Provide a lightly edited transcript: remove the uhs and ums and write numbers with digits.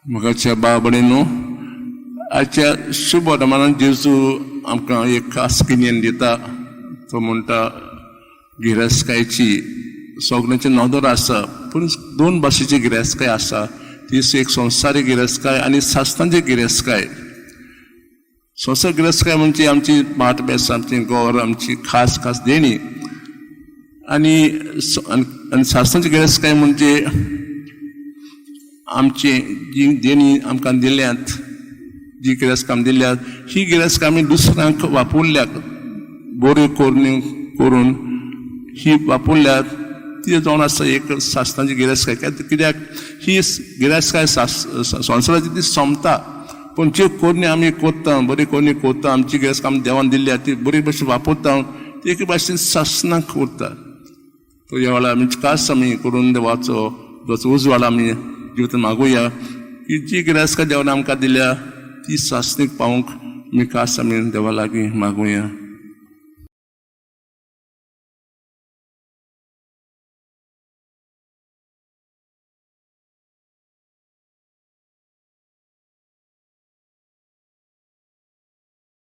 म्हाका भाव भयणीनो, आजच्या शुभ वर्तमानान जेजू आमकां एक खास गिन्यान दिता. तो म्हणटा गिरेस्तकायची सगळ्यांचे नदर आसा, पूण दोन भाशेची गिरेस्तकाय आसा. ती एक संवसारीक गिरेस्तकाय आनी सासणांची गिरेस्तकाय. संवसार गिरेस्तकाय म्हणजे आमची भाट बेस, आमची गोर, आमची खास खास देणी. आनी सासणांची गिरेस्तकाय म्हणजे आमची जी देणी आमकां दिल्यात, जी गिरेस्तकाय दिल्यात, ही गिरेस्तकाय आमी दुसऱ्यांक वापरल्याक बऱ्यो करून ही वापरल्यात. ती जावन आसा एक सासणांची गिरेस्तकाय. कित्याक ही गिरेस्तकाय संवसाराची ती सोंपता, पूण ज्यो कोरणी आमी कोत्ता, बरी कोरणी कोत्ता, आमची गिरेस्तकाय आमी देवान दिल्या, ती बरी भाशेन वापरता, ती एके भाशेन सासणांक उरता. तो ह्या वेळार आमी खास आमी करून देवाचो उजवाड आमी जिवितांत मागुया की जी गिरेस्तकाय देवान आमकां दिल्या ती सासणीक पावूंक आमी खास आमी देवा लागीं मागुया.